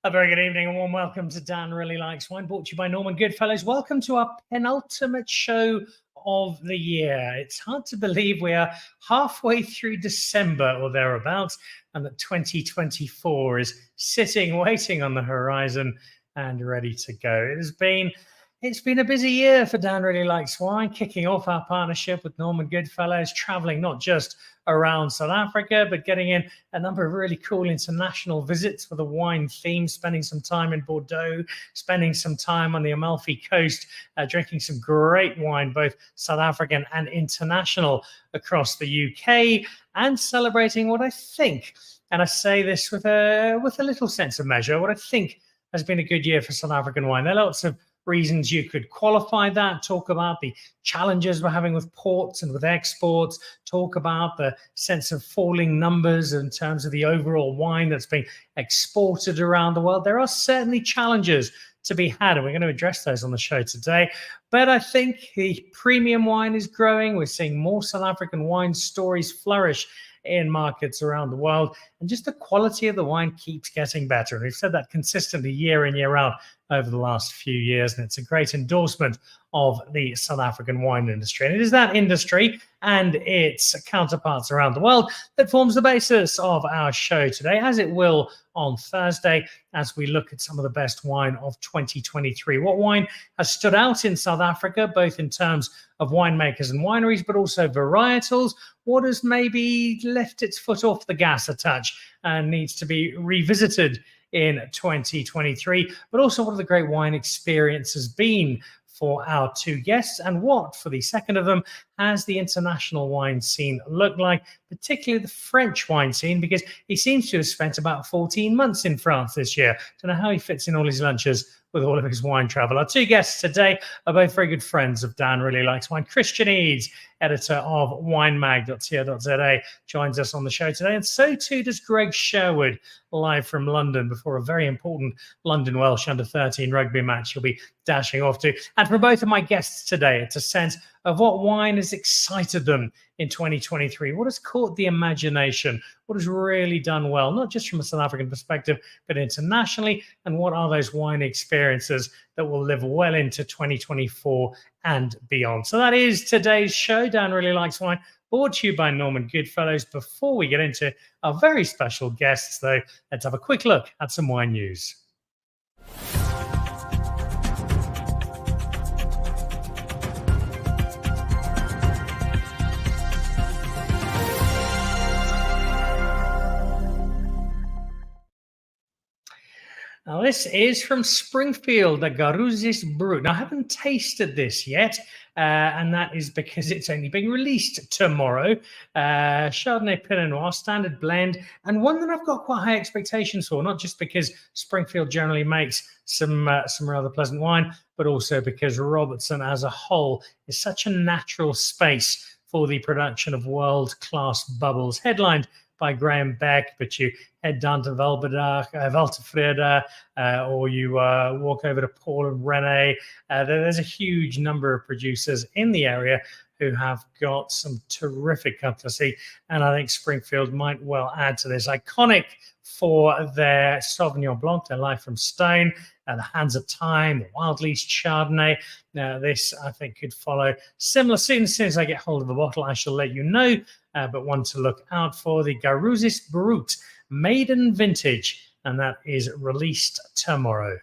A very good evening and warm welcome to Dan Really Likes Wine, brought to you by Norman Goodfellows. Welcome to our penultimate show of the year. It's hard to believe we are halfway through December or thereabouts, and that 2024 is sitting, waiting on the horizon and ready to go. It's been a busy year for Dan Really Likes Wine, kicking off our partnership with Norman Goodfellows, traveling not just around South Africa, but getting in a number of really cool international visits with a wine theme, spending some time in Bordeaux, spending some time on the Amalfi Coast, drinking some great wine, both South African and international across the UK, and celebrating what I think, and I say this with a little sense of measure, what I think has been a good year for South African wine. There are lots of reasons you could qualify that, talk about the challenges we're having with ports and with exports, talk about the sense of falling numbers in terms of the overall wine that's being exported around the world. There are certainly challenges to be had, and we're going to address those on the show today. But I think the premium wine is growing. We're seeing more South African wine stories flourish in markets around the world, and just the quality of the wine keeps getting better. And we've said that consistently year in, year out over the last few years, and it's a great endorsement of the South African wine industry. And it is that industry and its counterparts around the world that forms the basis of our show today, as it will on Thursday, as we look at some of the best wine of 2023. What wine has stood out in South Africa, both in terms of winemakers and wineries, but also varietals? What has maybe left its foot off the gas a touch and needs to be revisited in 2023, but also what have the great wine experiences been for our two guests, and what, for the second of them, has the international wine scene looked like, particularly the French wine scene, because he seems to have spent about 14 months in France this year. Don't know how he fits in all his lunches with all of his wine travel. Our two guests today are both very good friends of Dan Really Likes Wine. Christian Eedes, editor of WineMag.co.za, joins us on the show today, and so too does Greg Sherwood, live from London before a very important London Welsh under-13 rugby match he'll be dashing off to. And for both of my guests today, it's a sense of what wine has excited them in 2023, what has caught the imagination, what has really done well, not just from a South African perspective, but internationally, and what are those wine experiences that will live well into 2024 and beyond. So that is today's show. Dan Really Likes Wine, brought to you by Norman Goodfellows. Before we get into our very special guests, though, let's have a quick look at some wine news. Now, this is from Springfield, the Garusis Brut. Now, I haven't tasted this yet, and that is because it's only being released tomorrow. Chardonnay Pinot Noir, standard blend, and one that I've got quite high expectations for, not just because Springfield generally makes some rather pleasant wine, but also because Robertson as a whole is such a natural space for the production of world-class bubbles, headlined by Graham Beck, but you head down to Valtefreda, or you walk over to Paul and Rene. There's a huge number of producers in the area who have got some terrific cutlassy, and I think Springfield might well add to this. Iconic for their Sauvignon Blanc, their Life from Stone, the Hands of Time, the Wild Lease Chardonnay. Now, this, I think, could follow similar soon. As soon as I get hold of a bottle, I shall let you know. But one to look out for, the Garusis Brut Maiden Vintage, and that is released tomorrow.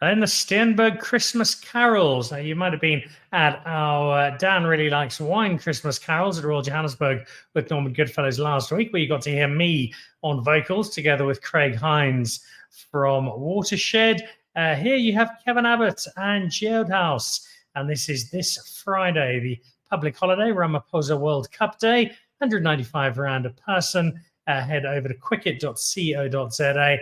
And the Steenberg Christmas Carols. Now, you might have been at our Dan Really Likes Wine Christmas Carols at Royal Johannesburg with Norman Goodfellows last week, where you got to hear me on vocals together with Craig Hines from Watershed. Here you have Kevin Abbott and Geodhouse, and this is this Friday, the public holiday, Ramaphosa World Cup Day, 195 rand a person. Head over to quicket.co.za.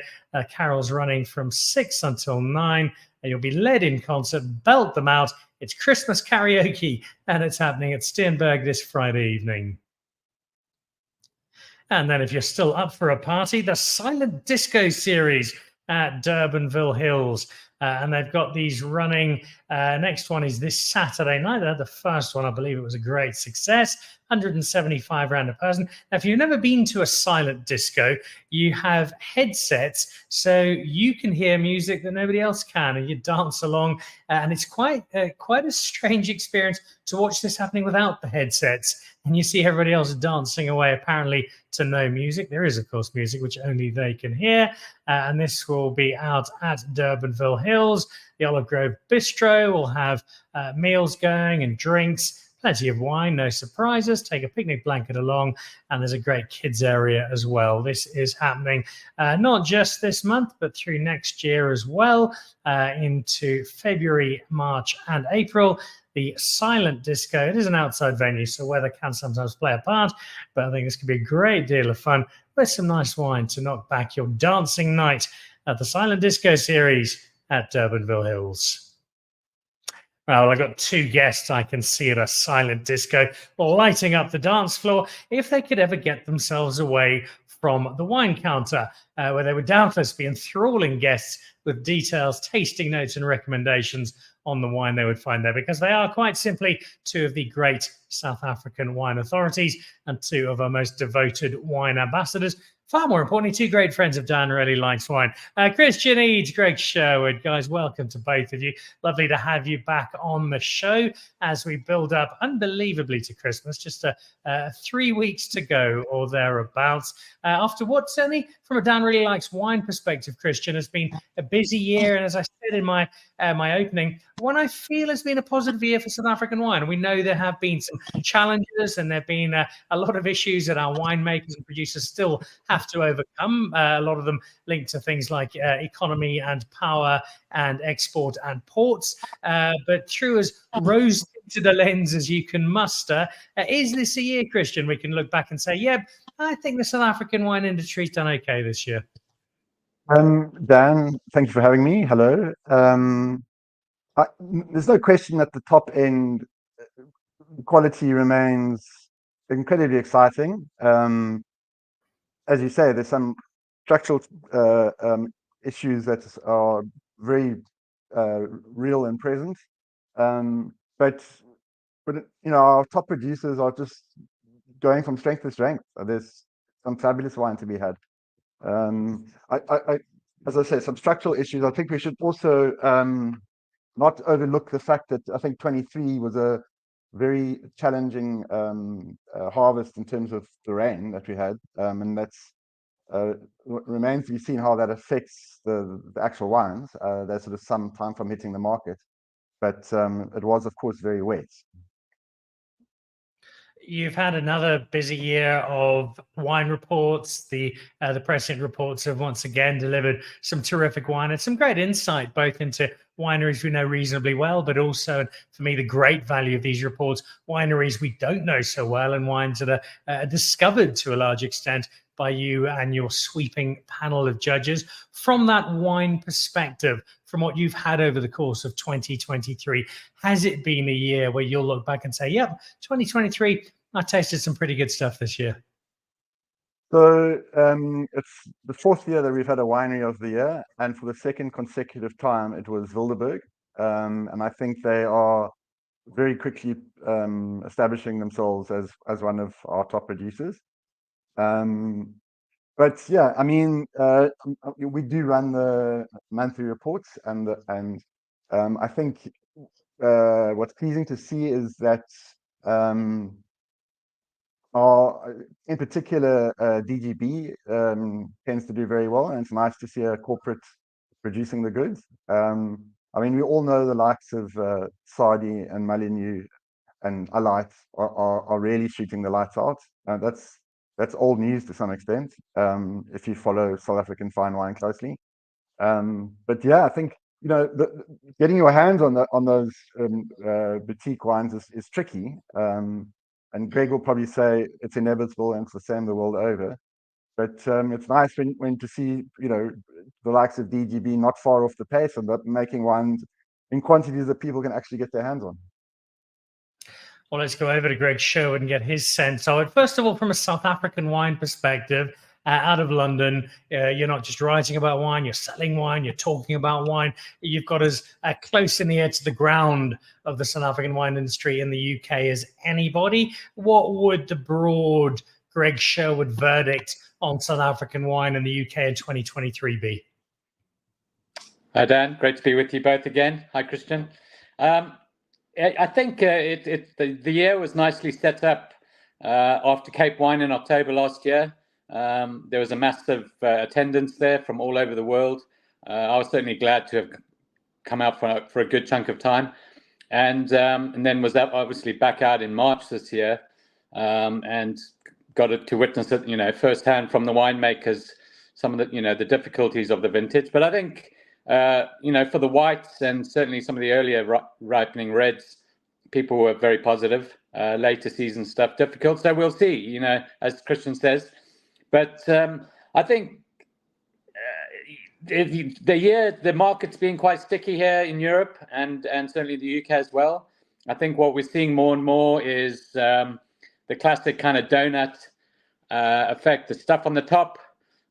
Carols running from 6 until 9. And you'll be led in concert, belt them out. It's Christmas karaoke, and it's happening at Steenberg this Friday evening. And then if you're still up for a party, the Silent Disco series at Durbanville Hills. And they've got these running. Next one is this Saturday night. They had the first one, I believe it was a great success. 175 rand a person. Now, if you've never been to a silent disco, you have headsets so you can hear music that nobody else can, and you dance along. And it's quite a strange experience to watch this happening without the headsets. And you see everybody else dancing away, apparently to no music. There is, of course, music which only they can hear. And this will be out at Durbanville Hills. The Olive Grove Bistro will have meals going and drinks, plenty of wine, no surprises. Take a picnic blanket along, and there's a great kids area as well. This is happening not just this month, but through next year as well, into February, March, and April. The silent disco. It is an outside venue, so weather can sometimes play a part, but I think this could be a great deal of fun with some nice wine to knock back your dancing night at the Silent Disco Series at Durbanville Hills. Well, I've got two guests I can see at a silent disco lighting up the dance floor if they could ever get themselves away from the wine counter, where they would doubtless be enthralling guests with details, tasting notes, and recommendations on the wine they would find there, because they are quite simply two of the great South African wine authorities and two of our most devoted wine ambassadors. Far more importantly, two great friends of Dan Really Likes Wine. Christian Eedes, Greg Sherwood. Guys, welcome to both of you. Lovely to have you back on the show as we build up unbelievably to Christmas. Just 3 weeks to go or thereabouts. After what, certainly from a Dan Really Likes Wine perspective, Christian, has been a busy year. And as I said in my opening, one I feel has been a positive year for South African wine. And we know there have been some challenges and there have been a lot of issues that our winemakers and producers still have to overcome. A lot of them linked to things like economy and power and export and ports. But through as rose to the lens as you can muster, is this a year, Christian, we can look back and say, yeah, I think the South African wine industry's done okay this year? Dan, thank you for having me. Hello. There's no question that the top end quality remains incredibly exciting. As you say, there's some structural issues that are very real and present. But our top producers are just going from strength to strength. There's some fabulous wine to be had. As I say, some structural issues. I think we should also not overlook the fact that I think 23 was a very challenging harvest in terms of the rain that we had, and that's remains to be seen how that affects the actual wines. There's sort of some time from hitting the market, but it was, of course, very wet. You've had another busy year of wine reports. The Prescient reports have once again delivered some terrific wine and some great insight, both into wineries we know reasonably well, but also, for me, the great value of these reports, wineries we don't know so well, and wines that are discovered to a large extent by you and your sweeping panel of judges. From that wine perspective, from what you've had over the course of 2023, has it been a year where you'll look back and say, yep, 2023, I tasted some pretty good stuff this year? So it's the fourth year that we've had a winery of the year, and for the second consecutive time, it was Wildeburg. And I think they are very quickly establishing themselves as one of our top producers. But yeah, I mean, we do run the monthly reports, and I think what's pleasing to see is that in particular, DGB tends to do very well, and it's nice to see a corporate producing the goods. I mean, we all know the likes of Sadi and Molyneux and Alight are really shooting the lights out. That's old news to some extent, if you follow South African fine wine closely. But yeah, I think getting your hands on those boutique wines is tricky. And Greg will probably say it's inevitable and it's the same the world over. But it's nice when to see the likes of DGB not far off the pace and making wines in quantities that people can actually get their hands on. Well, let's go over to Greg Sherwood and get his sense of it. First of all, from a South African wine perspective, out of London. You're not just writing about wine, you're selling wine, you're talking about wine. You've got as close in the air to the ground of the South African wine industry in the UK as anybody. What would the broad Greg Sherwood verdict on South African wine in the UK in 2023 be? Hi, Dan. Great to be with you both again. Hi, Christian. I think the year was nicely set up after Cape Wine in October last year. There was a massive attendance there from all over the world. I was certainly glad to have come out for a good chunk of time, and then was obviously back out in March this year, and got to witness it, firsthand from the winemakers, some of the the difficulties of the vintage. But I think for the whites and certainly some of the earlier ripening reds, people were very positive. Later season stuff difficult, so we'll see. As Christian says, but I think the market's been quite sticky here in Europe and certainly the UK as well. I think what we're seeing more and more is the classic kind of donut effect, the stuff on the top.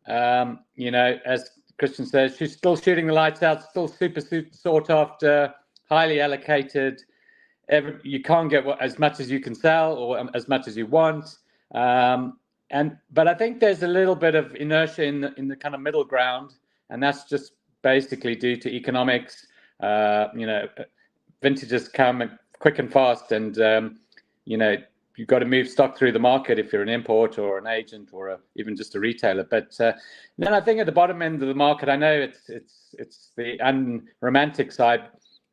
As Christian says, she's still shooting the lights out, still super sought after, highly allocated. You can't get as much as you can sell or as much as you want. But I think there's a little bit of inertia in the kind of middle ground, and that's just basically due to economics. Vintages come quick and fast, and you've got to move stock through the market if you're an import or an agent or even just a retailer. But then I think at the bottom end of the market, I know it's the unromantic side,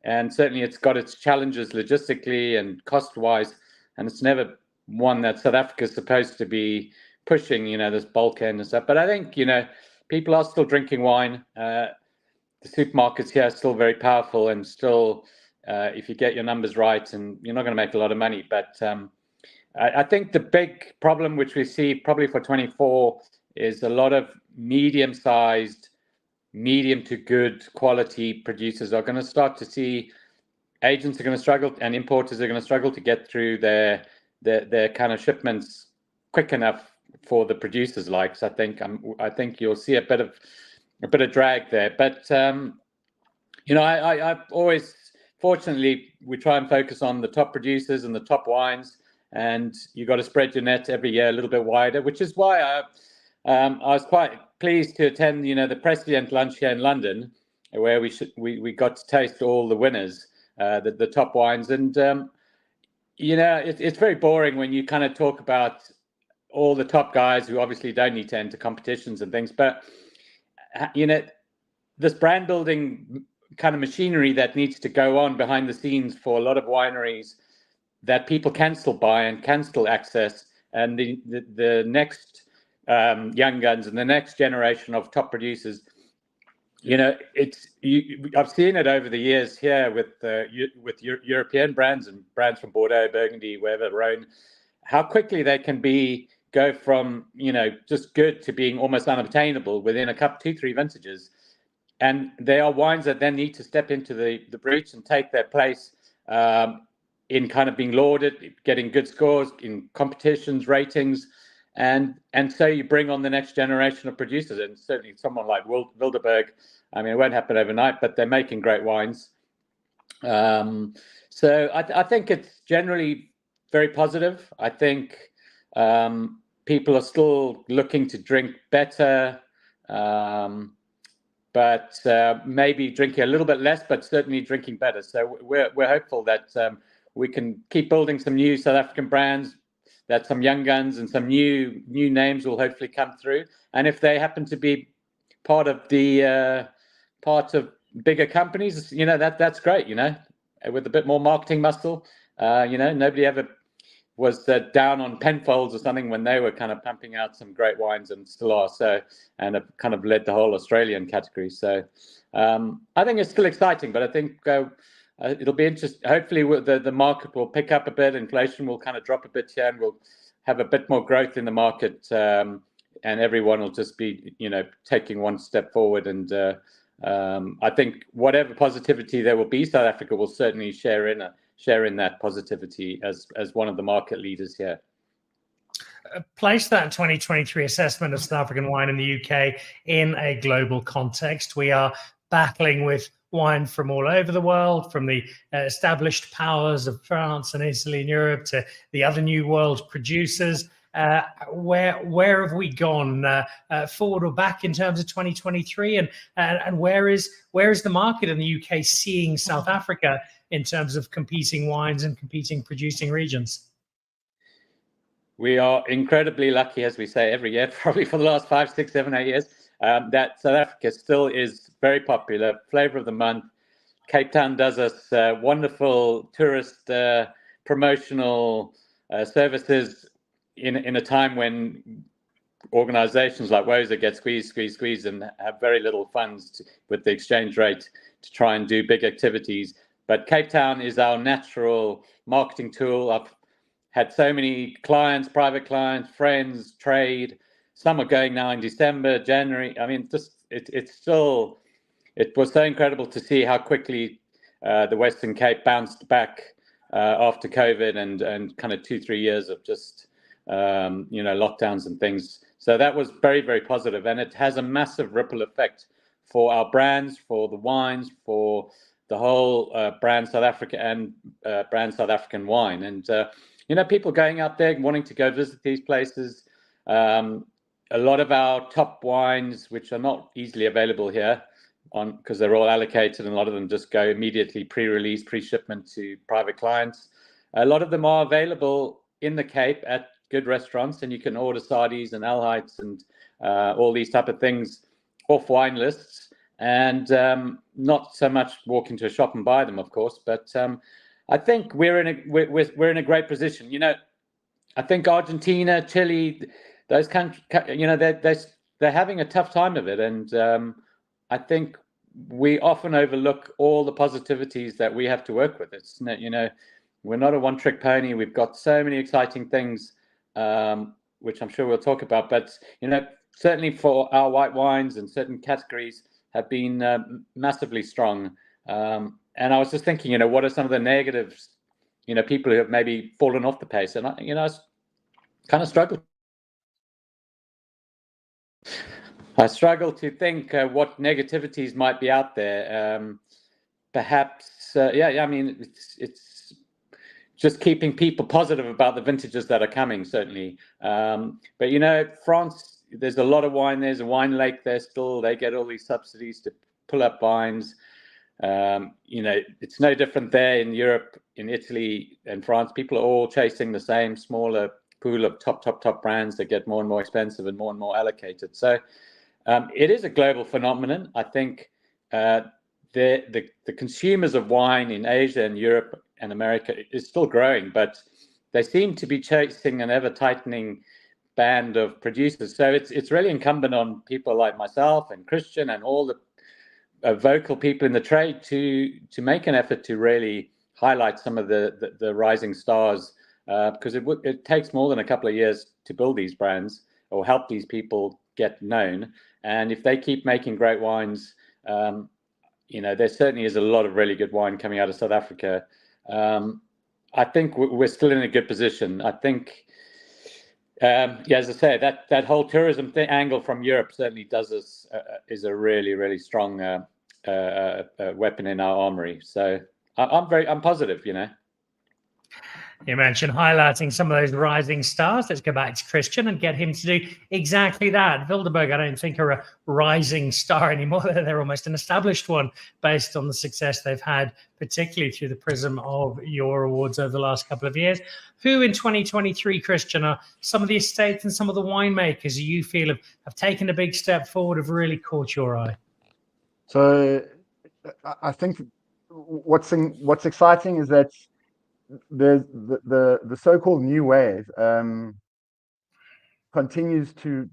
and certainly it's got its challenges logistically and cost-wise, and it's never one that South Africa is supposed to be pushing, this bulk end and stuff. But I think, people are still drinking wine. The supermarkets here are still very powerful, and still, if you get your numbers right, and you're not going to make a lot of money. But I think the big problem, which we see probably for 24, is a lot of medium-sized, medium to good quality producers are going to start to see agents are going to struggle, and importers are going to struggle to get through their kind of shipments quick enough for the producers' likes. I think you'll see a bit of drag there. But I've always, fortunately, we try and focus on the top producers and the top wines, and you got to spread your net every year a little bit wider, which is why I was quite pleased to attend, the President lunch here in London, where we got to taste all the winners, the top wines, and it's very boring when you kind of talk about all the top guys who obviously don't need to enter competitions and things, but this brand building kind of machinery that needs to go on behind the scenes for a lot of wineries that people can still buy and can still access, and the next young guns and the next generation of top producers. I've seen it over the years here with European brands and brands from Bordeaux, Burgundy, wherever, Rhone, how quickly they can go from just good to being almost unobtainable within a couple, 2-3 vintages, and they are wines that then need to step into the breach and take their place in kind of being lauded, getting good scores in competitions, ratings. And so you bring on the next generation of producers, and certainly someone like Wilderberg. I mean, it won't happen overnight, but they're making great wines. So I think it's generally very positive. I think people are still looking to drink better, but maybe drinking a little bit less, but certainly drinking better. So we're hopeful that we can keep building some new South African brands, that some young guns and some new names will hopefully come through. And if they happen to be part of bigger companies, that's great. With a bit more marketing muscle, nobody ever was down on Penfolds or something when they were kind of pumping out some great wines, and still are. So, and have kind of led the whole Australian category. So, I think it's still exciting, but I think it'll be interesting. Hopefully, the market will pick up a bit. Inflation will kind of drop a bit here, and we'll have a bit more growth in the market, and everyone will just be, taking one step forward. And I think whatever positivity there will be, South Africa will certainly share in that positivity as one of the market leaders here. place that 2023 assessment of South African wine in the UK in a global context. We are battling with wine from all over the world, from the established powers of France and Italy in Europe to the other new world producers. Where have we gone, forward or back in terms of 2023, and where is the market in the UK seeing South Africa in terms of competing wines and competing producing regions? We are incredibly lucky, as we say every year, probably for the last 5, 6, 7, 8 years, that South Africa still is very popular, flavor of the month. Cape Town does us wonderful tourist promotional services in a time when organizations like WOSA get squeezed and have very little funds with the exchange rate to try and do big activities. But Cape Town is our natural marketing tool. I've had so many clients, private clients, friends, trade. Some are going now in December, January. I mean, it was so incredible to see how quickly the Western Cape bounced back after COVID and kind of 2-3 years of just lockdowns and things. So that was very, very positive, and it has a massive ripple effect for our brands, for the wines, for the whole brand South Africa and brand South African wine. And people going out there wanting to go visit these places. A lot of our top wines, which are not easily available here, because they're all allocated, and a lot of them just go immediately pre-release, pre-shipment to private clients. A lot of them are available in the Cape at good restaurants, and you can order sardies and alhites and all these type of things off wine lists, and not so much walk into a shop and buy them, of course. But I think we're in a great position. I think Argentina, Chile, those countries, they're having a tough time of it, and I think we often overlook all the positivities that we have to work with. It's we're not a one-trick pony. We've got so many exciting things, which I'm sure we'll talk about. But certainly for our white wines and certain categories have been massively strong. And I was just thinking, what are some of the negatives? People who have maybe fallen off the pace, and I kind of struggle. I struggle to think what negativities might be out there. Perhaps, I mean, it's just keeping people positive about the vintages that are coming, certainly. But France, there's a lot of wine. There's a wine lake there still. They get all these subsidies to pull up vines. It's no different there in Europe, in Italy and France. People are all chasing the same smaller pool of top brands that get more and more expensive and more allocated. So it is a global phenomenon. I think the consumers of wine in Asia and Europe and America is still growing, but they seem to be chasing an ever tightening band of producers. So it's really incumbent on people like myself and Christian and all the vocal people in the trade to make an effort to really highlight some of the rising stars, because it takes more than a couple of years to build these brands or help these people get known. And if they keep making great wines, there certainly is a lot of really good wine coming out of South Africa. I think we're still in a good position. I think, as I say, that whole tourism angle from Europe certainly is a really, really strong weapon in our armory. So I'm positive. You mentioned highlighting some of those rising stars. Let's go back to Christian and get him to do exactly that. Bilderberg, I don't think, are a rising star anymore. They're almost an established one based on the success they've had, particularly through the prism of your awards over the last couple of years. Who in 2023, Christian, are some of the estates and some of the winemakers you feel have taken a big step forward, have really caught your eye? So I think what's exciting is that the so-called new wave continues to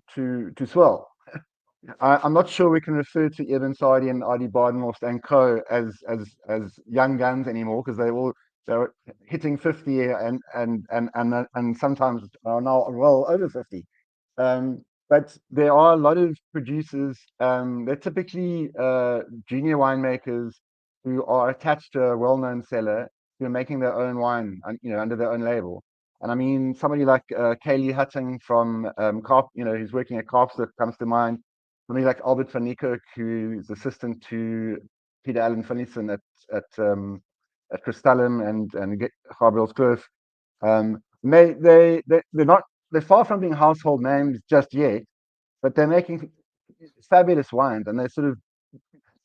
swell. I'm not sure we can refer to Eben Sardi and Adi Badenhorst and co as young guns anymore, because they're hitting 50 and sometimes are now well over 50. But there are a lot of producers. They're typically junior winemakers who are attached to a well-known seller, who are making their own wine, under their own label. And I mean, somebody like Kaylee Hutton from Carp, who's working at Carpster comes to mind. Somebody like Albert van Niekerk, who's assistant to Peter Allen Finlayson at Crystallum and Gabriel's Kloof. They're far from being household names just yet, but they're making fabulous wines, and they're sort of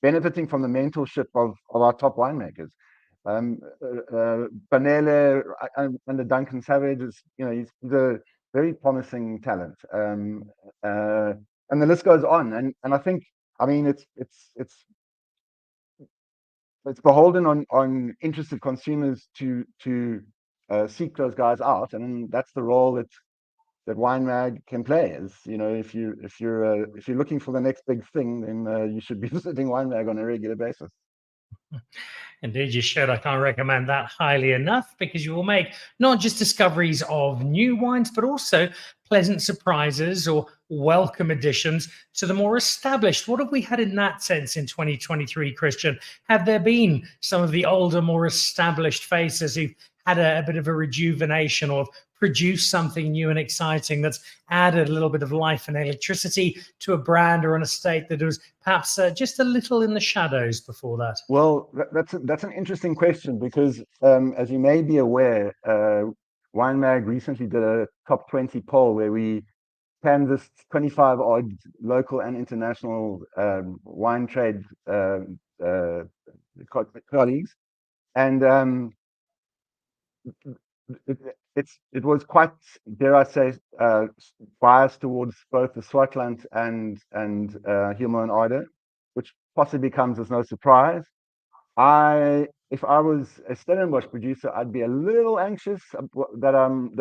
benefiting from the mentorship of our top winemakers. Banele under Duncan Savage is, he's a very promising talent. And the list goes on. And I think, I mean, it's beholden on interested consumers to seek those guys out, and that's the role that WineMag can play. Is, if you're looking for the next big thing, then you should be visiting WineMag on a regular basis. Indeed, you should. I can't recommend that highly enough, because you will make not just discoveries of new wines, but also pleasant surprises or welcome additions to the more established. What have we had in that sense in 2023, Christian? Have there been some of the older, more established faces who've had a bit of a rejuvenation, or produce something new and exciting that's added a little bit of life and electricity to a brand or an estate that was perhaps just a little in the shadows before that? Well, that's an interesting question, because as you may be aware, WineMag recently did a top 20 poll where we canvassed 25 odd local and international wine trade colleagues, and it was quite, dare I say, biased towards both the Swartland and Humo and Ida, which possibly comes as no surprise. If I was a Stellenbosch producer, I'd be a little anxious that I'm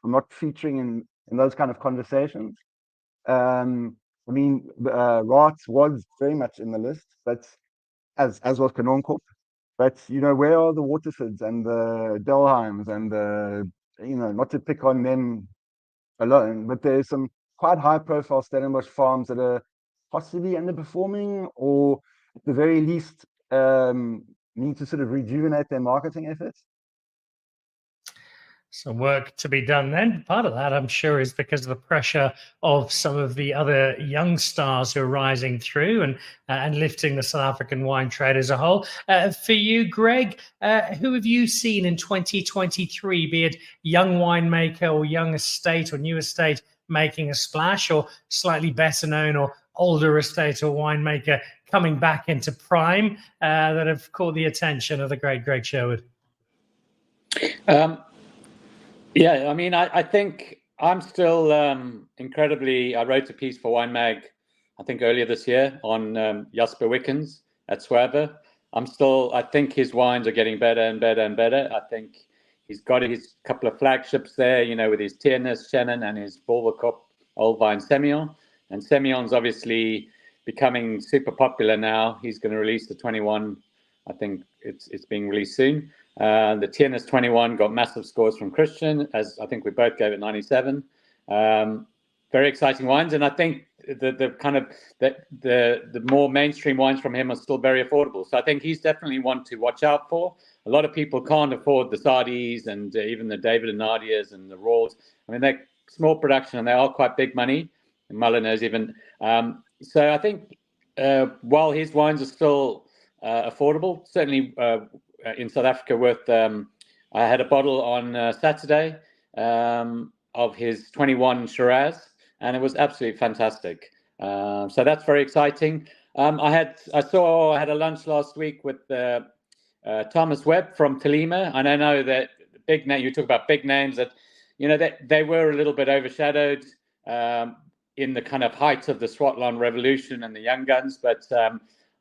not featuring in those kind of conversations. I mean, Raats was very much in the list, but as was Kanonkorp. But where are the Watersfords and the Delheims and the, not to pick on them alone, but there's some quite high-profile Stellenbosch farms that are possibly underperforming, or at the very least need to sort of rejuvenate their marketing efforts. Some work to be done then. Part of that, I'm sure, is because of the pressure of some of the other young stars who are rising through and lifting the South African wine trade as a whole. For you, Greg, who have you seen in 2023, be it young winemaker or young estate or new estate making a splash, or slightly better known or older estate or winemaker coming back into prime, that have caught the attention of the great Greg Sherwood? Yeah, I mean, I think I'm still incredibly. I wrote a piece for WineMag, I think earlier this year, on Jasper Wickens at Swerve. I think his wines are getting better and better and better. I think he's got his couple of flagships there, with his Tiernes Shannon and his Bulverkop Old Vine Semillon. And Semillon's obviously becoming super popular now. He's going to release the 21. I think it's being released soon. The Tiernes 21 got massive scores from Christian, as I think we both gave it 97. Very exciting wines, and I think the more mainstream wines from him are still very affordable. So I think he's definitely one to watch out for. A lot of people can't afford the Sardis and even the David and Nadias and the Raws. I mean, they're small production and they are quite big money. And Molineux even. So I think while his wines are still affordable, certainly in South Africa, I had a bottle on Saturday of his 21 Shiraz, and it was absolutely fantastic. So that's very exciting. I had a lunch last week with Thomas Webb from Telima, and I know that big name. You talk about big names that they were a little bit overshadowed in the kind of height of the Swartland Revolution and the Young Guns, but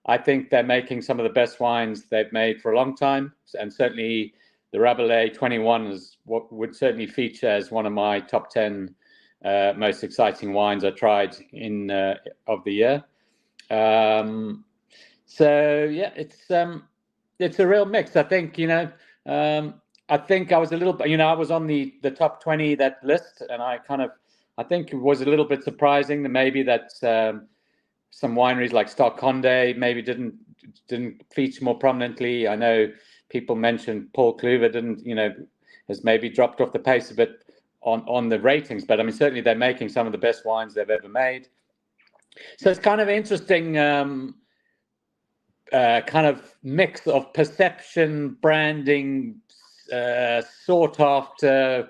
I think they're making some of the best wines they've made for a long time, and certainly the Rabelais 21 is what would certainly feature as one of my top 10 most exciting wines I tried of the year. So yeah, it's a real mix. I think I think I was a little bit, I was on the top 20 that list, and I think it was a little bit surprising that maybe that some wineries like Starkonde maybe didn't feature more prominently. I know people mentioned Paul Kluwer didn't, has maybe dropped off the pace a bit on the ratings, but I mean, certainly they're making some of the best wines they've ever made. So it's kind of interesting kind of mix of perception, branding, sought after,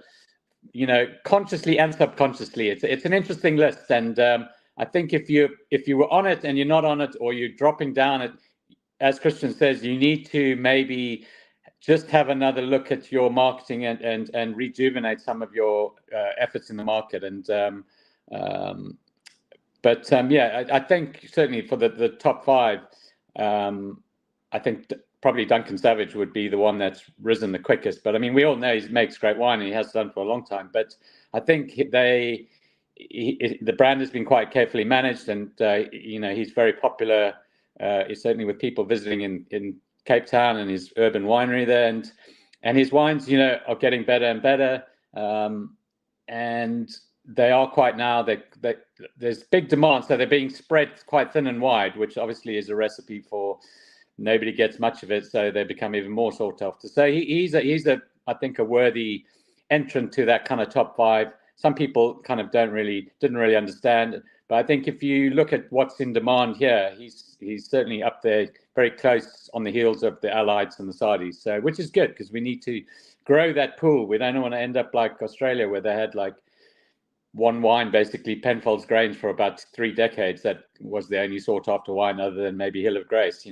consciously and subconsciously. It's an interesting list, and I think if you were on it and you're not on it, or you're dropping down it, as Christian says, you need to maybe just have another look at your marketing and rejuvenate some of your efforts in the market. And I think certainly for the top five, I think probably Duncan Savage would be the one that's risen the quickest. But I mean, we all know he makes great wine, and he has done for a long time. But I think the brand has been quite carefully managed, and he's very popular. Certainly with people visiting in Cape Town and his urban winery there, and his wines, are getting better and better, and they are quite now. There's big demand, so they're being spread quite thin and wide, which obviously is a recipe for nobody gets much of it, so they become even more sought after. So he's I think a worthy entrant to that kind of top five. Some people kind of didn't really understand, but I think if you look at what's in demand here, he's certainly up there, very close on the heels of the Allieds and the Saudis. So, which is good, because we need to grow that pool. We don't want to end up like Australia, where they had like one wine, basically Penfolds Grange, for about 3 decades. That was the only sought after wine, other than maybe Hill of Grace,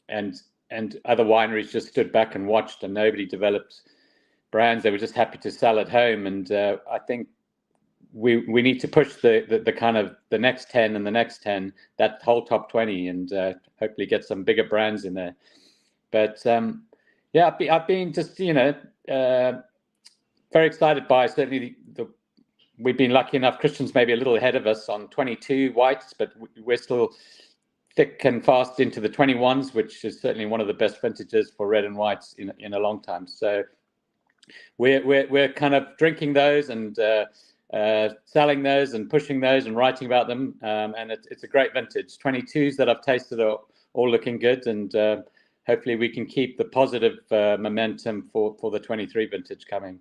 and other wineries just stood back and watched, and nobody developed brands. They were just happy to sell at home. And I think we need to push the kind of the next 10 and the next 10, that whole top 20, and hopefully get some bigger brands in there. But I've been just very excited by certainly we've been lucky enough. Christian's maybe a little ahead of us on 22 whites, but we're still thick and fast into the 21s, which is certainly one of the best vintages for red and whites in a long time. So we're kind of drinking those and selling those and pushing those and writing about them, and it's a great vintage. 22s that I've tasted are all looking good, and hopefully we can keep the positive momentum for the 23 vintage coming.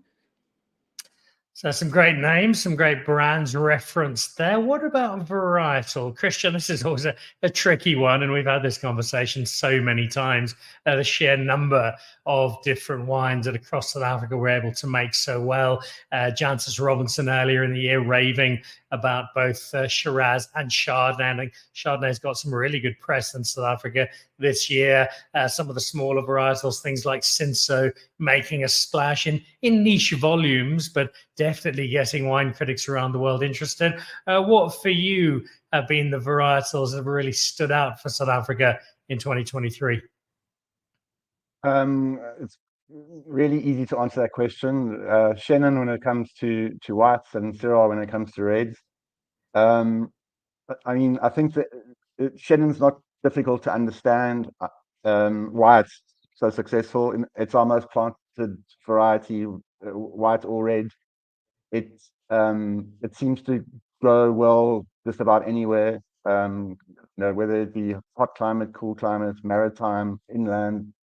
So some great names, some great brands referenced there. What about varietal? Christian, this is always a tricky one, and we've had this conversation so many times. The sheer number of different wines that across South Africa we're able to make so well. Jancis Robinson earlier in the year raving about both Shiraz and Chardonnay. I think Chardonnay's got some really good press in South Africa this year. Some of the smaller varietals, things like Cinsault, making a splash in niche volumes, but definitely getting wine critics around the world interested. What for you have been the varietals that have really stood out for South Africa in 2023? It's really easy to answer that question. Chenin when it comes to whites, and Syrah when it comes to reds. I mean, I think that Chenin's not difficult to understand why it's so successful. It's our most planted variety, white or red. It seems to grow well just about anywhere, whether it be hot climate, cool climate, maritime, inland.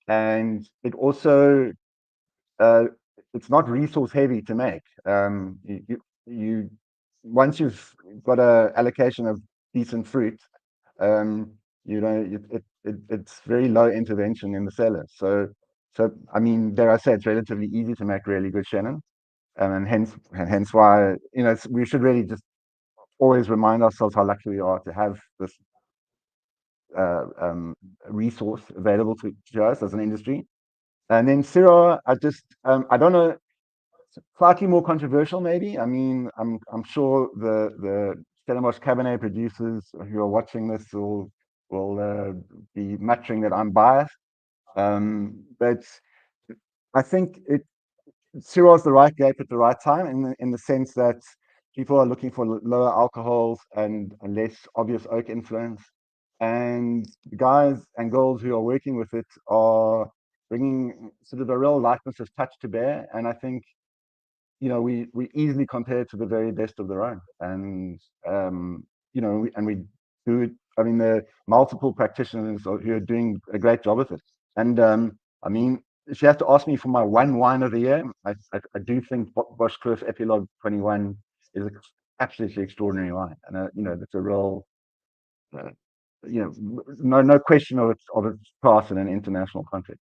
And it also it's not resource heavy to make. You once you've got a allocation of decent fruit, it's very low intervention in the cellar. So I mean, dare I say, it's relatively easy to make really good Chenin, and hence why we should really just always remind ourselves how lucky we are to have this resource available to us as an industry. And then Syrah, I don't know, slightly more controversial maybe. I mean, I'm sure the Stellenbosch Cabernet producers who are watching this will be muttering that I'm biased, but I think Syrah is the right grape at the right time, in the sense that people are looking for lower alcohols and less obvious oak influence. And the guys and girls who are working with it are bringing sort of a real lightness of touch to bear. And I think, we easily compare to the very best of their own. And, and we do it. I mean, there are multiple practitioners who are doing a great job with it. And I mean, if you have to ask me for my one wine of the year, I do think Boschkloof Epilogue 21 is an absolutely extraordinary wine, and that's a real, no question of its class in an international context.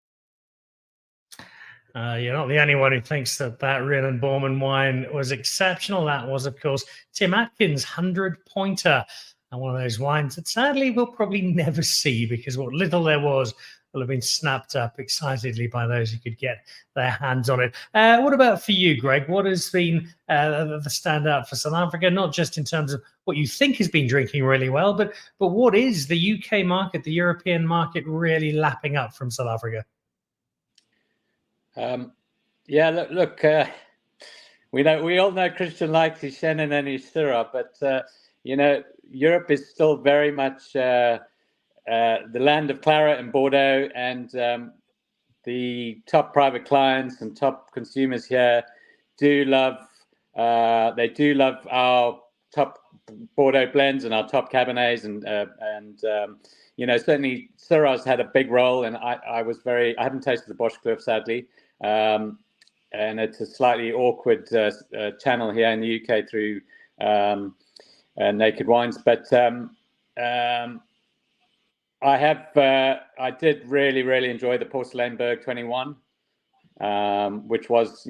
You're not the only one who thinks that Rhiannon Borman wine was exceptional. That was, of course, Tim Atkins' 100-pointer, and one of those wines that sadly we'll probably never see, because what little there was will have been snapped up excitedly by those who could get their hands on it. What about for you, Greg? What has been the standout for South Africa, not just in terms of what you think has been drinking really well, but what is the UK market, the European market, really lapping up from South Africa? Yeah, look, we all know Christian likes his Chenin and his Syrah, but Europe is still very much the land of Claret and Bordeaux, and the top private clients and top consumers here do love our top Bordeaux blends and our top Cabernets, and certainly Syrah's had a big role, and I haven't tasted the Boschkloof, sadly. And it's a slightly awkward channel here in the UK through Naked Wines, but I did really enjoy the Porcelainberg 21, which was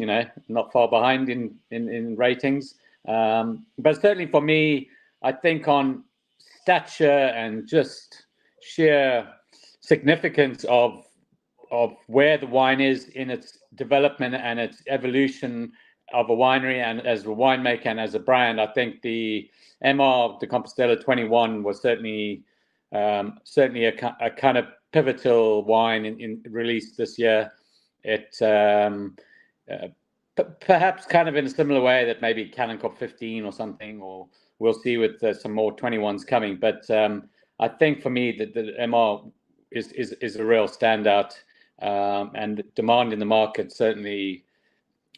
not far behind in ratings, but certainly for me, I think on stature and just sheer significance of where the wine is in its development and its evolution of a winery and as a winemaker and as a brand, I think the MR de Compostela 21 was certainly a kind of pivotal wine in released this year. It perhaps kind of in a similar way that maybe Cop 15 or something, or we'll see with some more 21s coming. But I think for me that the MR is a real standout. And the demand in the market certainly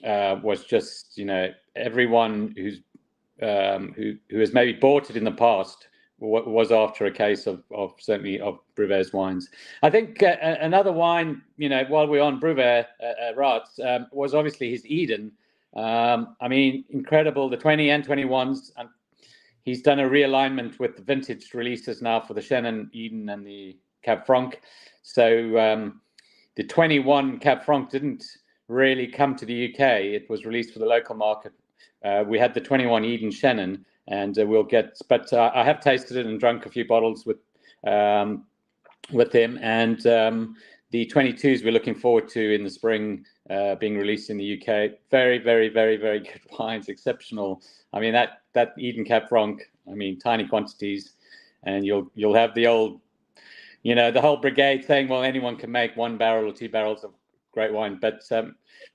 was just, everyone who has maybe bought it in the past was after a case of certainly of Bruvert's wines. I think another wine, while we're on Bruvert, Rats, was obviously his Eden. I mean, incredible, the 20 and 21s. And he's done a realignment with the vintage releases now for the Chenin Eden and the Cab Franc. So the 21 Cab Franc didn't really come to the UK. It was released for the local market. We had the 21 Eden Chenin, and but I have tasted it and drunk a few bottles with him. And the 22s we're looking forward to in the spring being released in the UK. Very good wines, exceptional. I mean, that Eden Cab Franc, I mean, tiny quantities, and you'll have the old, the whole brigade saying, well, anyone can make 1 barrel or 2 barrels of great wine. But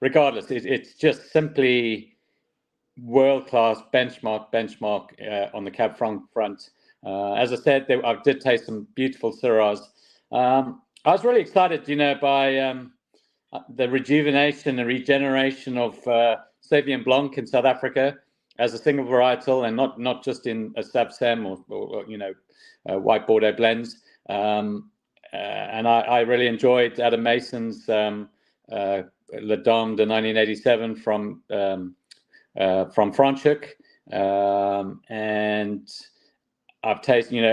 regardless, it's just simply world-class benchmark on the Cab Franc front. As I said, I did taste some beautiful Syrahs. I was really excited, by the rejuvenation and regeneration of Sauvignon Blanc in South Africa as a single varietal, and not just in a Sab Sem or white Bordeaux blends. And I really enjoyed Adam Mason's La Dame de 1987 from Franschhoek, and I've tasted.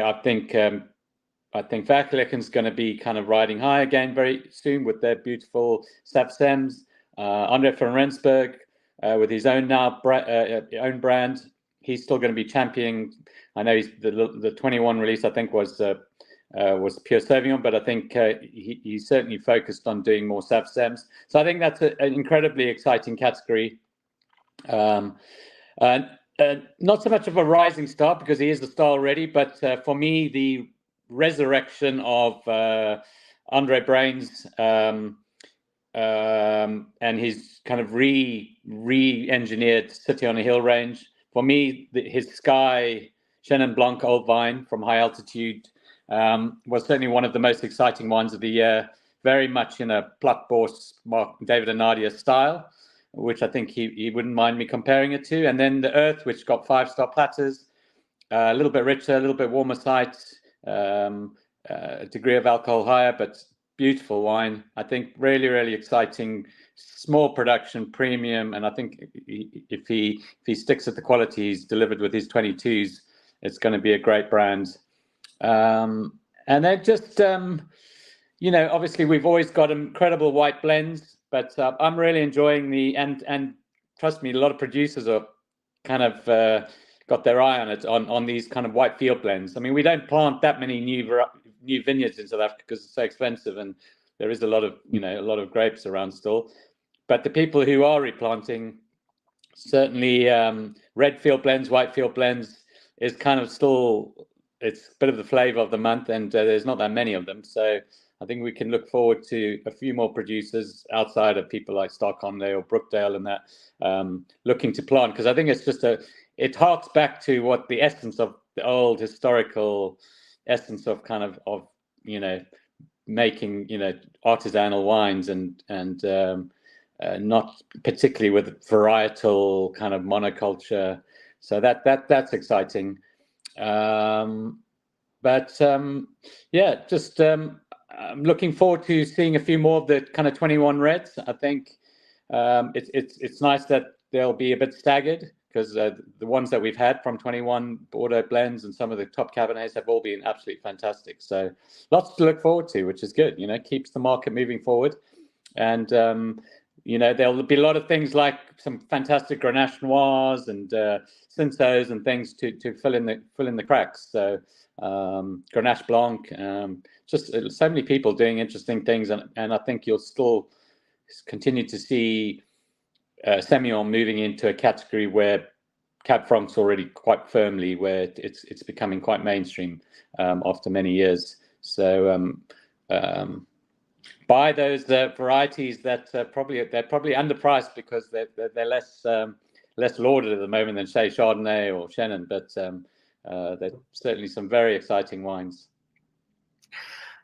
I think Verkelijken's going to be kind of riding high again very soon with their beautiful Sab Sems. Andre van Rensburg with his own own brand. He's still going to be championing. I know he's the 21 release, I think, was pure Sauvignon, but I think he's certainly focused on doing more Sab Sems. So I think that's an incredibly exciting category. Not so much of a rising star because he is the star already, but for me, the resurrection of Andre Brains and his kind of re-engineered City on a Hill range, for me, his Sky Chenin Blanc Old Vine from High Altitude was certainly one of the most exciting wines of the year, very much in a Platbourse David and Nadia style, which I think he wouldn't mind me comparing it to. And then the Earth, which got 5-star platters, a little bit richer, a little bit warmer sites, a degree of alcohol higher, but beautiful wine. I think really exciting, small production, premium, and I think if he sticks at the quality he's delivered with his 22s, it's going to be a great brand. And they're just, obviously we've always got incredible white blends, but I'm really enjoying and trust me, a lot of producers are kind of got their eye on it on these kind of white field blends. I mean, we don't plant that many new vineyards in South Africa because it's so expensive, and there is a lot of grapes around still. But the people who are replanting, certainly red field blends, white field blends is kind of still, it's a bit of the flavor of the month, and there's not that many of them. So I think we can look forward to a few more producers outside of people like Stockholm or Brookdale and that looking to plant, because I think it's just it harks back to what the essence of the old historical essence of kind of making artisanal wines and not particularly with varietal kind of monoculture. So that's exciting. I'm looking forward to seeing a few more of the kind of 21 reds. I think it's nice that they'll be a bit staggered, because the ones that we've had from 21 Bordeaux blends and some of the top Cabernets have all been absolutely fantastic. So lots to look forward to, which is good. Keeps the market moving forward. And there'll be a lot of things like some fantastic Grenache Noirs and Cinsaults and things to fill in the cracks. So Grenache Blanc, just so many people doing interesting things, and I think you'll still continue to see Semillon moving into a category where Cab Franc's already quite firmly, where it's becoming quite mainstream after many years. So buy those varieties that they're probably underpriced because they're less lauded at the moment than, say, Chardonnay or Chenin, but there's certainly some very exciting wines.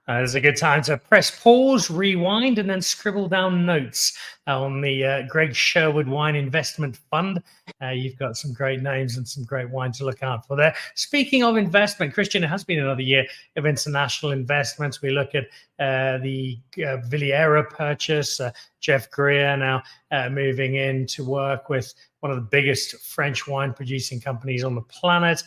It's a good time to press pause, rewind, and then scribble down notes on the Greg Sherwood Wine Investment Fund. You've got some great names and some great wine to look out for there. Speaking of investment, Christian, it has been another year of international investments. We look at the Villera purchase, Jeff Greer now moving in to work with one of the biggest French wine producing companies on the planet.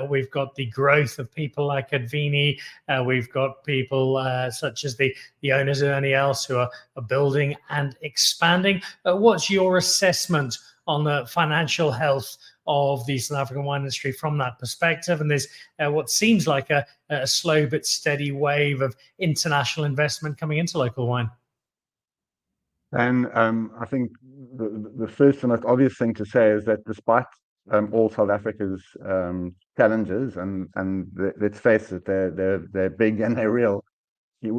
We've got the growth of people like Advini. We've got people such as the owners of Ernie Els who are building and expanding. What's your assessment on the financial health of the South African wine industry from that perspective? And there's what seems like a slow but steady wave of international investment coming into local wine. And I think the first and most obvious thing to say is that despite all South Africa's challenges, and let's face it, they're big and they're real. He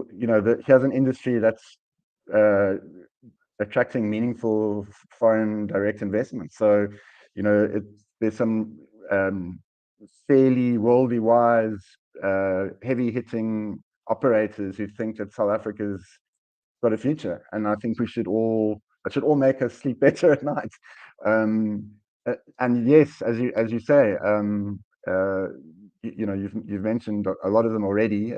has an industry that's attracting meaningful foreign direct investment. So, there's some fairly worldly wise, heavy hitting operators who think that South Africa's got a future, and I think it should all make us sleep better at night. And yes, as you say, you've mentioned a lot of them already.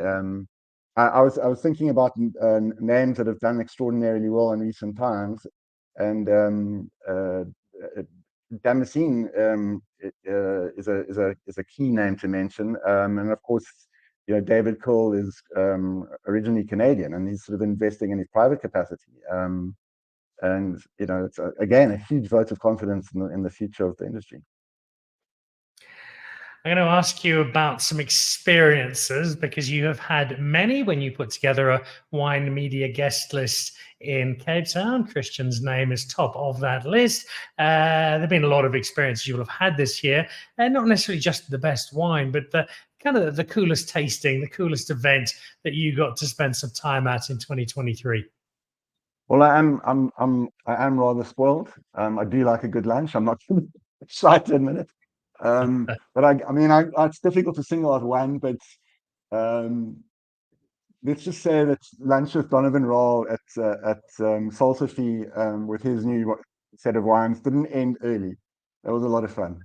I was thinking about names that have done extraordinarily well in recent times, and Damascene is a key name to mention, and of course, David Cole is originally Canadian, and he's sort of investing in his private capacity. And it's again a huge vote of confidence in the future of the industry. I'm going to ask you about some experiences, because you have had many when you put together a wine media guest list in Cape Town. Christian's name is top of that list. There have been a lot of experiences you will have had this year, and not necessarily just the best wine, but the kind of the coolest tasting, the coolest event that you got to spend some time at in 2023. Well, I am rather spoiled. I do like a good lunch. I'm not shy to admit it. But I mean, it's difficult to single out one, but let's just say that lunch with Donovan Roll at Sol Sophie with his new set of wines didn't end early. That was a lot of fun.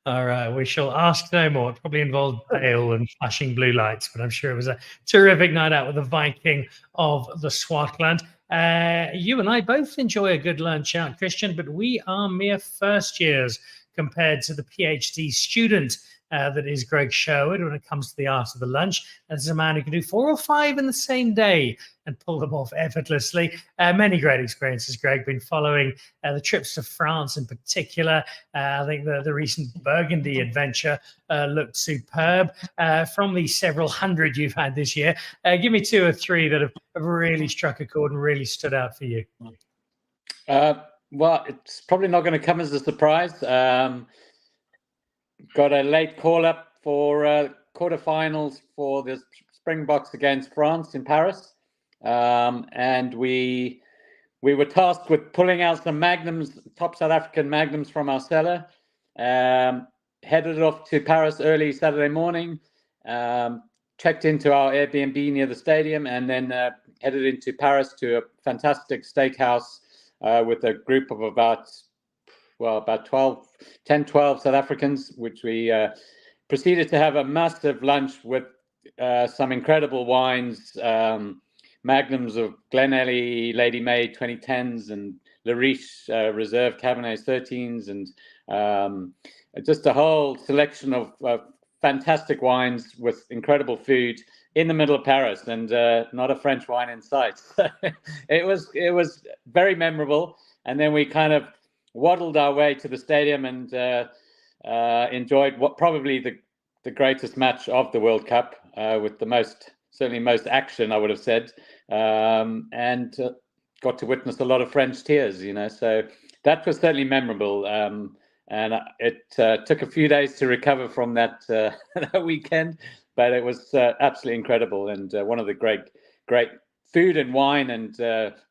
All right, we shall ask no more. It probably involved ale and flashing blue lights, but I'm sure it was a terrific night out with the Viking of the Swartland. You and I both enjoy a good lunch out, Christian, but we are mere first years compared to the PhD student that is Greg Sherwood when it comes to the art of the lunch. As a man who can do 4 or 5 in the same day and pull them off effortlessly. Many great experiences, Greg. Been following the trips to France in particular. I think the recent Burgundy adventure looked superb. From the several hundred you've had this year, give me 2 or 3 that have really struck a chord and really stood out for you. Well, it's probably not going to come as a surprise. Got a late call up for quarterfinals for the Springboks against France in Paris, and we were tasked with pulling out some magnums, top South African magnums from our cellar. Headed off to Paris early Saturday morning. Checked into our Airbnb near the stadium, and then headed into Paris to a fantastic steakhouse with a group of about 10, 12 South Africans, which we proceeded to have a massive lunch with some incredible wines, magnums of Glenelly, Lady May 2010s, and Lariche Reserve Cabernet 13s, and just a whole selection of fantastic wines with incredible food in the middle of Paris, and not a French wine in sight. It was very memorable. And then we kind of waddled our way to the stadium and enjoyed what probably the greatest match of the World Cup, with certainly most action, I would have said, and got to witness a lot of French tears, so that was certainly memorable. And it took a few days to recover from that weekend, but it was absolutely incredible, and one of the great food and wine and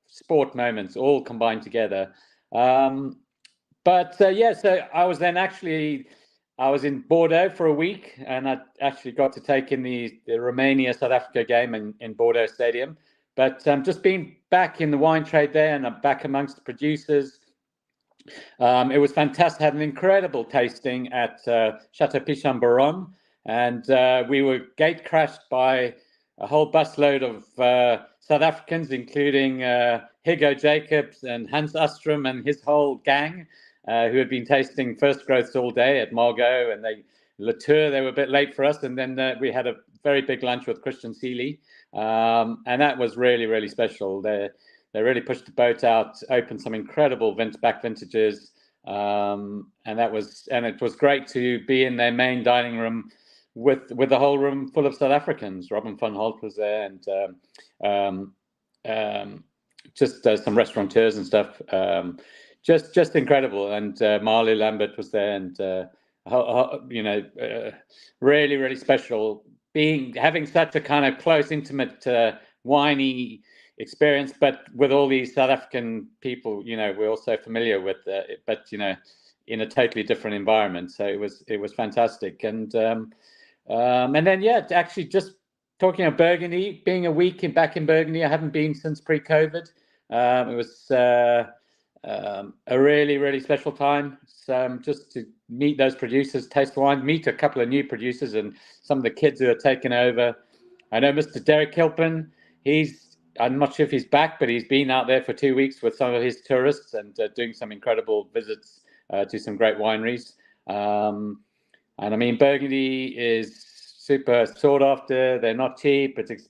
sport moments all combined together. So I was in Bordeaux for a week, and I actually got to take in the Romania-South Africa game in Bordeaux Stadium. But just being back in the wine trade there, and I'm back amongst the producers. It was fantastic. Had an incredible tasting at Chateau Pichon-Baron, and we were gate crashed by a whole busload of South Africans, including Higo Jacobs and Hans Ostrom and his whole gang, who had been tasting first growths all day at Margaux and Latour. They were a bit late for us, and then we had a very big lunch with Christian Seeley, and that was really, really special. They really pushed the boat out, opened some incredible back vintages, and it was great to be in their main dining room with the whole room full of South Africans. Robin van Holt was there, and just some restaurateurs and stuff. Just incredible. And Marley Lambert was there, and really, really special. Having such a kind of close, intimate, winey experience, but with all these South African people, we're also familiar with, but in a totally different environment. So it was fantastic. And then actually just talking of Burgundy, being a week back in Burgundy, I haven't been since pre-COVID. It was a really, really special time. So just to meet those producers, taste wine, meet a couple of new producers, and some of the kids who are taking over. I know Mr. Derek Kilpin. I'm not sure if he's back, but he's been out there for 2 weeks with some of his tourists and doing some incredible visits to some great wineries. And I mean, Burgundy is super sought after. They're not cheap. It's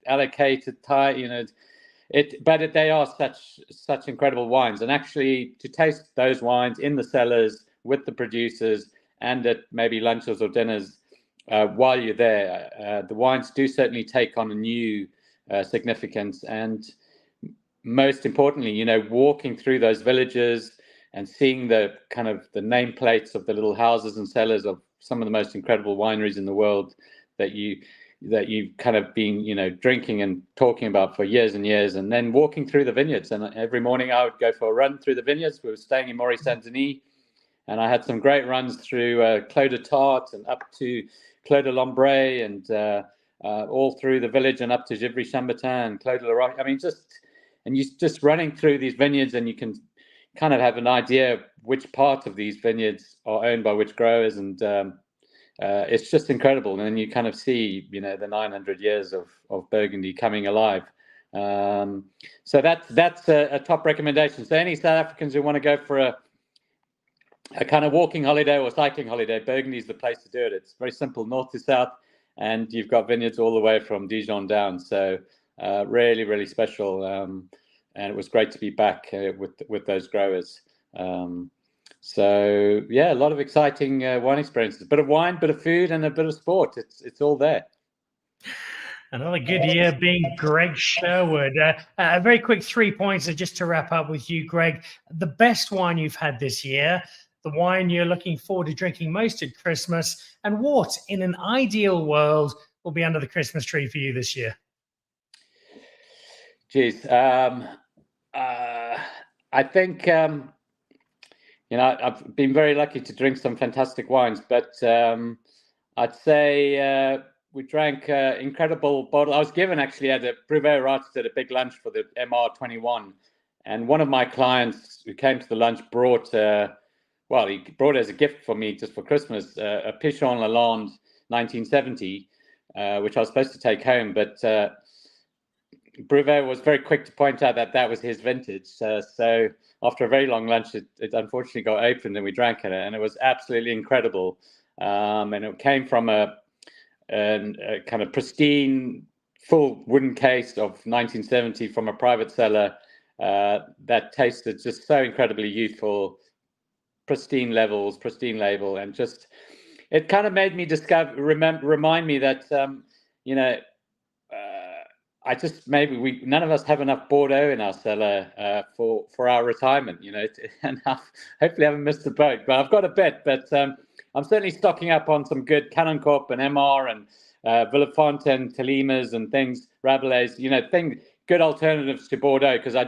allocated tight. But they are such incredible wines. And actually, to taste those wines in the cellars with the producers and at maybe lunches or dinners while you're there, the wines do certainly take on a new significance. And most importantly, walking through those villages and seeing the kind of the nameplates of the little houses and cellars of some of the most incredible wineries in the world that you've kind of been, drinking and talking about for years and years, and then walking through the vineyards. And every morning I would go for a run through the vineyards. We were staying in Maurice Saint-Denis, and I had some great runs through Clos de Tarte and up to Clos de Lombray, and all through the village and up to Givry-Chambertin and Clos de la Roche. I mean, you're just running through these vineyards, and you can kind of have an idea which part of these vineyards are owned by which growers, and it's just incredible. And then you kind of see, you know, the 900 years of Burgundy coming alive. So that's a top recommendation. So any South Africans who want to go for a kind of walking holiday or cycling holiday, Burgundy is the place to do it. It's very simple, north to south, and you've got vineyards all the way from Dijon down. So really, really special. And it was great to be back with those growers. So yeah, a lot of exciting wine experiences. Bit of wine, bit of food, and a bit of sport. It's all there. Another good year being Greg Sherwood. A very quick 3 points just to wrap up with you, Greg. The best wine you've had this year, the wine you're looking forward to drinking most at Christmas, and what, in an ideal world, will be under the Christmas tree for you this year? Geez, I think, you know, I've been very lucky to drink some fantastic wines, but I'd say we drank incredible bottle. I was given actually at a Brevet Rights did a big lunch for the MR21, and one of my clients who came to the lunch brought, well, he brought as a gift for me just for Christmas, a Pichon Lalande 1970, which I was supposed to take home, but Brevet was very quick to point out that that was his vintage. So after a very long lunch, it unfortunately got opened and we drank it, and it was absolutely incredible. And it came from a kind of pristine, full wooden case of 1970 from a private cellar that tasted just so incredibly youthful, pristine levels, pristine label, and just it kind of made me remind me that you know. I just maybe none of us have enough Bordeaux in our cellar for our retirement, you know, and hopefully I haven't missed the boat. But I've got a bit. But I'm certainly stocking up on some good Canoncorp and MR and Villafont and Telimas and things, Rabelais, you know, good alternatives to Bordeaux, because I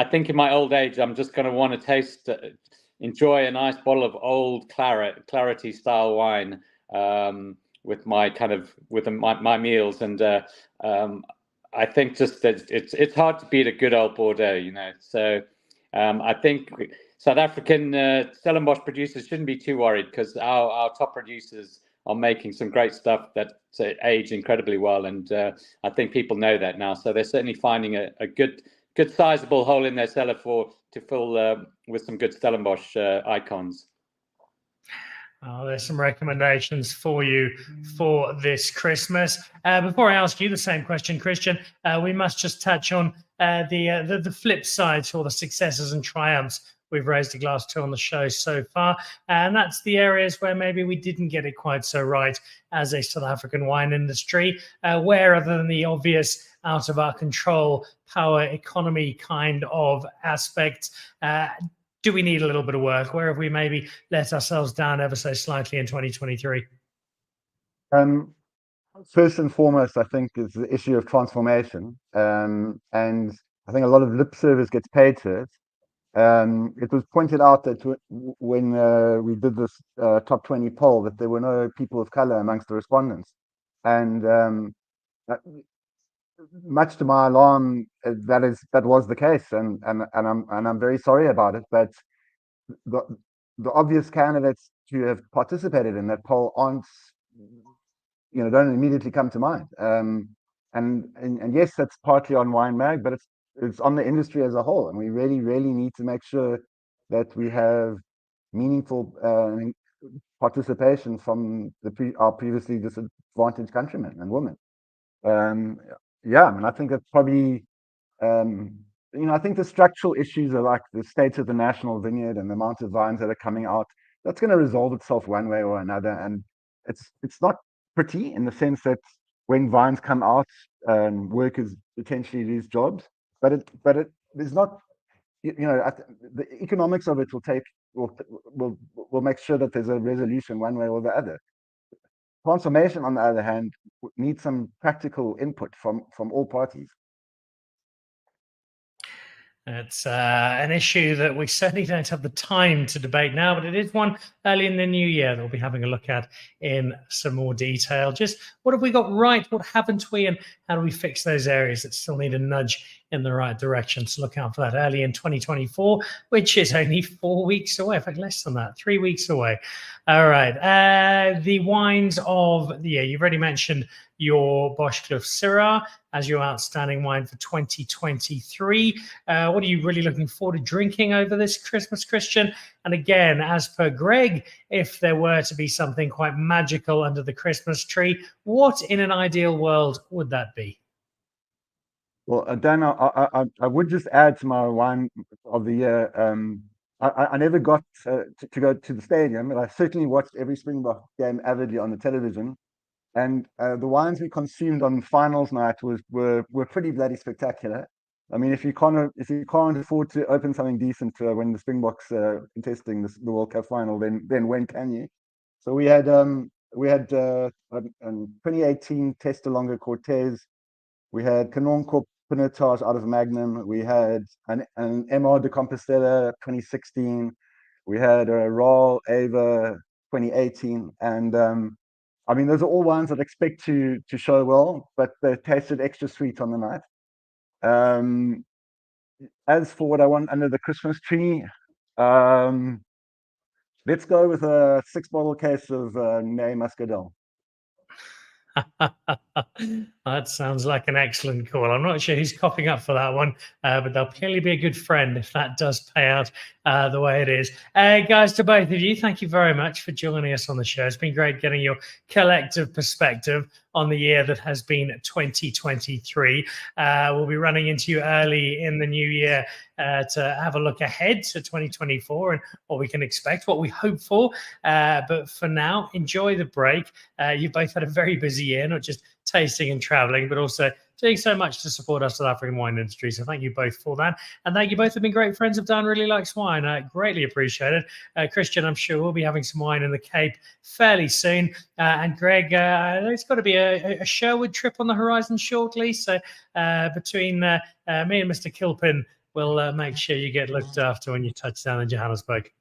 think in my old age I'm just going to want to enjoy a nice bottle of old clarity style wine. With my my meals, and I think just that it's hard to beat a good old Bordeaux, you know. So I think South African Stellenbosch producers shouldn't be too worried, because our top producers are making some great stuff that age incredibly well, and I think people know that now. So they're certainly finding a good sizable hole in their cellar to fill with some good Stellenbosch icons. Oh, there's some recommendations for you for this Christmas. Before I ask you the same question, Christian, we must just touch on the flip side to all the successes and triumphs we've raised a glass to on the show so far. And that's the areas where maybe we didn't get it quite so right as a South African wine industry, where other than the obvious out of our control power economy kind of aspect, do we need a little bit of work? Where have we maybe let ourselves down ever so slightly in 2023? First and foremost, I think, is the issue of transformation. And I think a lot of lip service gets paid to it. It was pointed out that when we did this top 20 poll, that there were no people of color amongst the respondents. And much to my alarm, that was the case, and I'm very sorry about it. But the obvious candidates who have participated in that poll aren't, you know, don't immediately come to mind. And yes, that's partly on WineMag, but it's on the industry as a whole, and we really need to make sure that we have meaningful participation from our previously disadvantaged countrymen and women. Yeah, I mean, I think that's probably, you know, I think the structural issues are like the state of the national vineyard and the amount of vines that are coming out. That's going to resolve itself one way or another, and it's not pretty in the sense that when vines come out, workers potentially lose jobs. But there's not, you know, the economics of it will make sure that there's a resolution one way or the other. Transformation, on the other hand, needs some practical input from all parties. It's an issue that we certainly don't have the time to debate now, but it is one early in the new year that we'll be having a look at in some more detail. Just what have we got right? What haven't we? And how do we fix those areas that still need a nudge in the right direction. So look out for that early in 2024, which is only 4 weeks away. In fact, less than that, 3 weeks away. All right. The wines of the year. You've already mentioned your Boschkluff Syrah as your outstanding wine for 2023. What are you really looking forward to drinking over this Christmas, Christian? And again, as per Greg, if there were to be something quite magical under the Christmas tree, what in an ideal world would that be? Well, Dan, I would just add to my wine of the year. I never got to go to the stadium, but I certainly watched every Springbok game avidly on the television. And the wines we consumed on finals night were pretty bloody spectacular. I mean, if you can't afford to open something decent when the Springboks contesting the World Cup final, then when can you? So we had 2018 Testalonga Cortez. We had Canon Pinotage out of Magnum. We had an MR de Compostela 2016. We had a Raw Ava 2018, and I mean, those are all wines that I expect to show well, but they tasted extra sweet on the night. As for what I want under the Christmas tree, let's go with a 6-bottle case of Ney Muscadel. That sounds like an excellent call. I'm not sure who's copping up for that one, but they'll clearly be a good friend if that does pay out the way it is. Guys, to both of you, thank you very much for joining us on the show. It's been great getting your collective perspective on the year that has been 2023. We'll be running into you early in the new year to have a look ahead to 2024 and what we can expect, what we hope for. But for now, enjoy the break. You've both had a very busy year, not just tasting and traveling, but also doing so much to support our South African wine industry. So thank you both for that. And thank you both for being great friends of Dan Really Likes Wine. I greatly appreciate it. Christian, I'm sure we'll be having some wine in the Cape fairly soon. And Greg, there's got to be a Sherwood trip on the horizon shortly. So between me and Mr. Kilpin, we'll make sure you get looked after when you touch down in Johannesburg.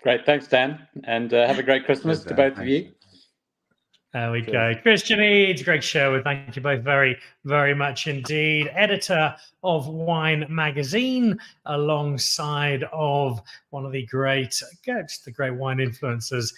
Great. Thanks, Dan. And have a great Christmas to both of you. There we go. Christian Eedes, Greg Sherwood, thank you both very, very much indeed. Editor of Wine Magazine, alongside of one of the great wine influencers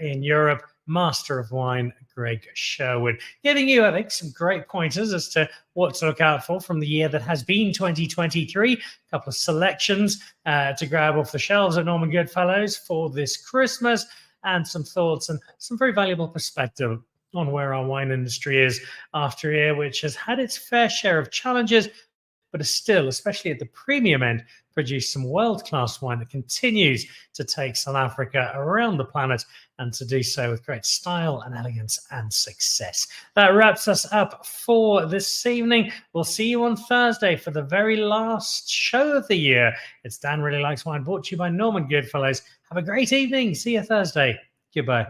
in Europe, Master of Wine, Greg Sherwood, giving you, I think, some great pointers as to what to look out for from the year that has been 2023. A couple of selections to grab off the shelves at Norman Goodfellows for this Christmas, and some thoughts and some very valuable perspective on where our wine industry is after a year which has had its fair share of challenges, but is still, especially at the premium end, produced some world-class wine that continues to take South Africa around the planet, and to do so with great style and elegance and success. That wraps us up for this evening. We'll see you on Thursday for the very last show of the year. It's Dan Really Likes Wine, brought to you by Norman Goodfellows. Have a great evening. See you Thursday. Goodbye.